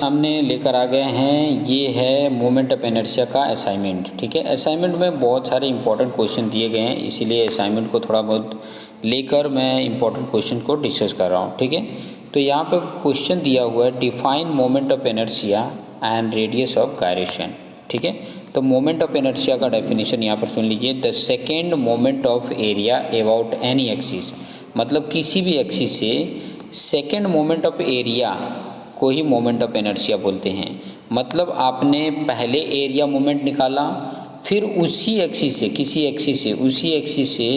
सामने लेकर आ गए हैं। ये है मोमेंट ऑफ इनर्शिया का असाइनमेंट। ठीक है, असाइनमेंट में बहुत सारे इंपॉर्टेंट क्वेश्चन दिए गए हैं, इसीलिए असाइनमेंट को थोड़ा बहुत लेकर मैं इंपॉर्टेंट क्वेश्चन को डिस्कस कर रहा हूँ। ठीक है, तो यहाँ पे क्वेश्चन दिया हुआ है define moment of inertia and radius of gyration. ठीक है, तो मोमेंट ऑफ इनर्शिया का डेफिनेशन यहाँ पर सुन लीजिए। The second moment of area about any axis, मतलब किसी भी एक्सिस से सेकेंड मोमेंट ऑफ एरिया को ही मोमेंट ऑफ इनर्शिया बोलते हैं। मतलब आपने पहले एरिया मोमेंट निकाला, फिर उसी एक्सिस से उसी एक्सिस से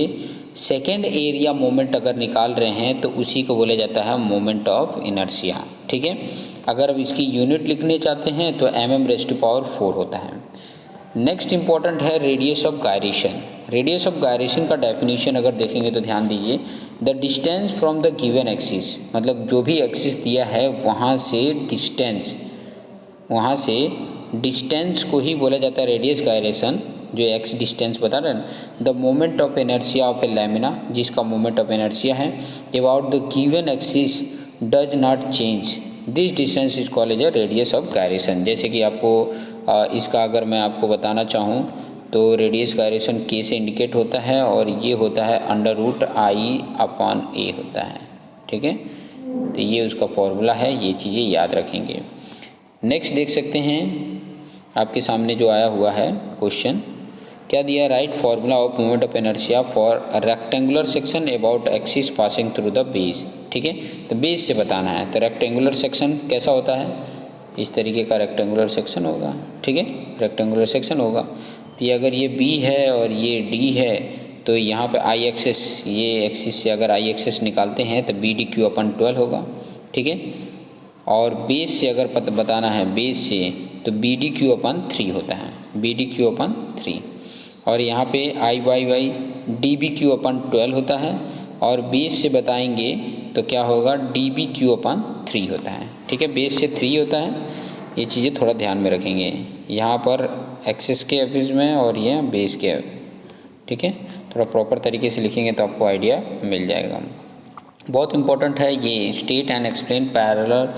सेकेंड एरिया मोमेंट अगर निकाल रहे हैं तो उसी को बोला जाता है मोमेंट ऑफ इनर्शिया। ठीक है, अगर अब इसकी यूनिट लिखने चाहते हैं तो mm⁴ होता है। नेक्स्ट इंपॉर्टेंट है radius of gyration. Radius of gyration का डेफिनेशन अगर देखेंगे तो ध्यान दीजिए, the distance from the given axis, मतलब जो भी एक्सिस दिया है वहाँ से डिस्टेंस को ही बोला जाता है रेडियस गायरेशन, जो एक्स डिस्टेंस बता रहे हैं। The moment of inertia of a lamina, जिसका मोमेंट ऑफ इनर्शिया है about the given axis does not change, this distance is called as a radius of gyration. जैसे कि आपको इसका अगर मैं आपको बताना चाहूँ तो रेडियस गायरेशन के से इंडिकेट होता है और ये होता है √I/A होता है। ठीक है, तो ये उसका फॉर्मूला है, ये चीज़ें याद रखेंगे। नेक्स्ट देख सकते हैं आपके सामने जो आया हुआ है क्वेश्चन, क्या दिया, right formula of moment of inertia for rectangular section about axis passing through the base. ठीक है, तो बेस से बताना है। तो रेक्टेंगुलर सेक्शन कैसा होता है, इस तरीके का रेक्टेंगुलर सेक्शन होगा। ठीक है, रेक्टेंगुलर सेक्शन होगा। तो ये अगर ये बी है और ये डी है तो यहाँ पे आई एक्सेस, ये एक्सिस से अगर आई एक्सेस निकालते हैं तो BDQ/12 होगा। ठीक है, और बेस से अगर बताना है बेस से तो BDQ/3 होता है, BDQ/3। और यहाँ पे IYY DBQ/12 होता है, और बेस से बताएंगे तो क्या होगा, DBQ/3 होता है। ठीक है, बेस से 3 होता है, ये चीज़ें थोड़ा ध्यान में रखेंगे यहाँ पर एक्सिस के एवरेज में और ये बेस के। ठीक है, थोड़ा प्रॉपर तरीके से लिखेंगे तो आपको आइडिया मिल जाएगा। बहुत इंपॉर्टेंट है ये state and explain parallel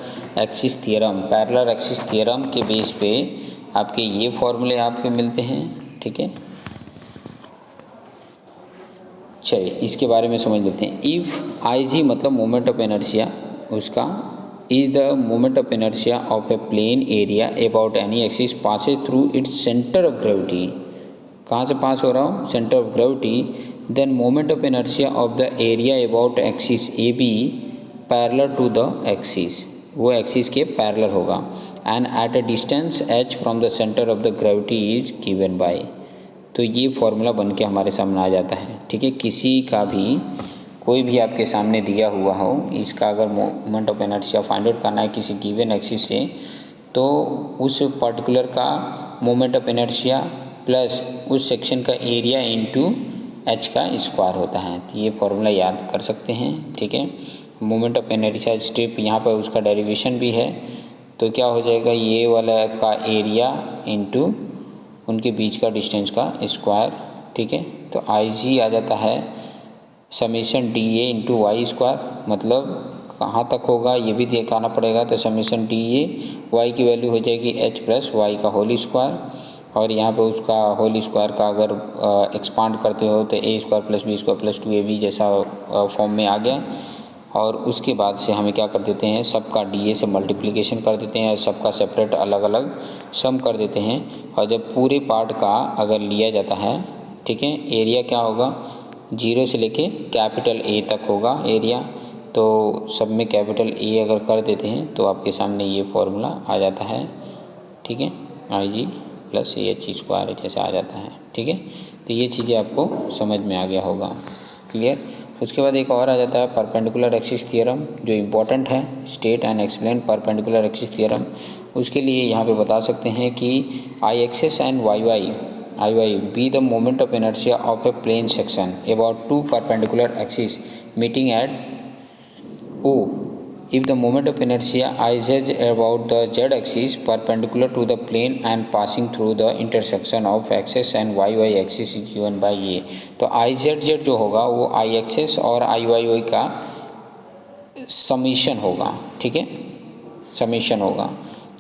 axis theorem. Parallel axis theorem के बेस पे आपके ये फॉर्मूले आपके मिलते हैं। ठीक है, चलिए इसके बारे में समझ लेते हैं। इफ़ IG मतलब मोमेंट ऑफ इनर्शिया, उसका is the moment of inertia of a plane area about any axis passes through its centre of gravity. कहाँ से पास हो रहा हो, centre of gravity. Then moment of inertia of the area about axis AB parallel to the axis, वो axis के parallel होगा। And at a distance h from the centre of the gravity is given by. तो ये formula बन के हमारे सामने आ जाता है। ठीक है, किसी का भी कोई भी आपके सामने दिया हुआ हो, इसका अगर moment of inertia find out करना है किसी गिवन एक्सिस से, तो उस पर्टिकुलर का मोमेंट ऑफ इनर्शिया प्लस उस सेक्शन का एरिया इंटू h का स्क्वायर होता है। तो ये फॉर्मूला याद कर सकते हैं। ठीक है, मोमेंट ऑफ इनर्शिया स्टेप यहाँ पर उसका डेरिवेशन भी है, तो क्या हो जाएगा, ये वाला का एरिया इंटू उनके बीच का डिस्टेंस का स्क्वायर। ठीक है, तो IG आ जाता है summation DA into y square, मतलब कहाँ तक होगा ये भी दिखाना पड़ेगा। तो समीशन DA y की वैल्यू हो जाएगी h प्लस वाई का होल स्क्वायर, और यहाँ पे उसका होल स्क्वायर का अगर एक्सपांड करते हो तो a square plus b square plus 2ab जैसा फॉर्म में आ गया। और उसके बाद से हमें क्या कर देते हैं, सबका DA से मल्टीप्लिकेशन कर देते हैं, सबका सेपरेट अलग अलग सम कर देते हैं। और जब पूरे पार्ट का अगर लिया जाता है, ठीक है, एरिया क्या होगा, 0 से लेके कैपिटल A तक होगा एरिया। तो सब में कैपिटल A अगर कर देते हैं तो आपके सामने ये फॉर्मूला आ जाता है। ठीक है, IG प्लस AH स्क्वायर जैसा आ जाता है। ठीक है, तो ये चीज़ें आपको समझ में आ गया होगा, क्लियर। उसके बाद एक और आ जाता है परपेंडिकुलर एक्सिस थ्योरम, जो इम्पोर्टेंट है, state and explain perpendicular axis theorem. उसके लिए यहाँ पे बता सकते हैं कि IXS and IY be the moment of inertia of a plane section about two perpendicular axes meeting at O. If the moment of inertia IZ about the z-axis perpendicular to the plane and passing through the intersection of axis and YY axis is given by A. तो IZZ जो होगा वो IXS और IYY का summation होगा। ठीक है, summation होगा।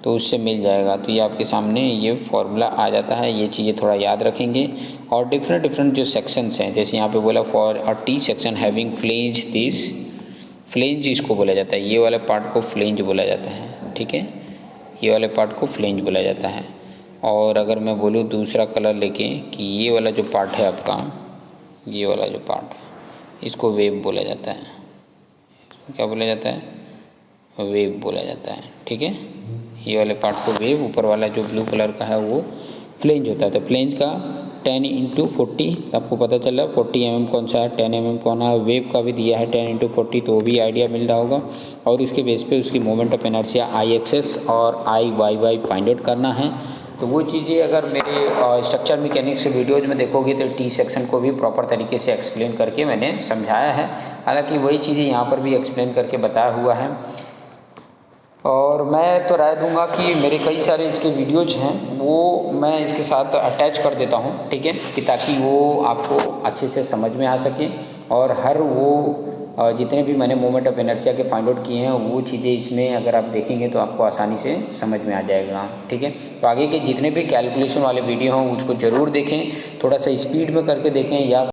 तो उससे मिल जाएगा। तो ये आपके सामने ये फॉर्मूला आ जाता है, ये चीज़ें थोड़ा याद रखेंगे। और डिफरेंट जो सेक्शंस हैं, जैसे यहाँ पे बोला for a T section having flange this, flange इसको बोला जाता है, ये वाले पार्ट को फ्लेंज बोला जाता है, ठीक है, ये वाले पार्ट को फ्लेंज बोला जाता है। और अगर मैं बोलूँ दूसरा कलर लेके कि ये वाला जो पार्ट है आपका, ये वाला जो पार्ट है इसको वेव बोला जाता है। क्या बोला जाता है? वेव बोला जाता है, ठीक है। ये वाले पार्ट को वेव, ऊपर वाला जो ब्लू कलर का है वो फ्लेंज होता है। तो फ्लेंज का 10x40 आपको पता चला, 40 mm कौन सा है, 10 mm कौन है। वेव का भी दिया है 10x40, तो वो भी आइडिया मिल रहा होगा। और उसके बेस पे उसकी मोमेंट ऑफ इनर्शिया IXS और IYY फाइंड आउट करना है। तो वो चीज़ें अगर मेरे स्ट्रक्चर मैकेनिक्स वीडियोज़ में देखोगे तो टी सेक्शन को भी प्रॉपर तरीके से एक्सप्लेन करके मैंने समझाया है। हालांकि वही चीज़ें यहाँ पर भी एक्सप्लेन करके बताया हुआ है। और मैं तो राय दूंगा कि मेरे कई सारे इसके वीडियोज़ हैं वो मैं इसके साथ अटैच कर देता हूँ, ठीक है, कि ताकि वो आपको अच्छे से समझ में आ सके। और हर वो जितने भी मैंने मोमेंट ऑफ इनर्शिया के फाइंड आउट किए हैं वो चीज़ें इसमें अगर आप देखेंगे तो आपको आसानी से समझ में आ जाएगा, ठीक है। तो आगे के जितने भी कैलकुलेशन वाले वीडियो हों उसको ज़रूर देखें, थोड़ा सा स्पीड में करके देखें या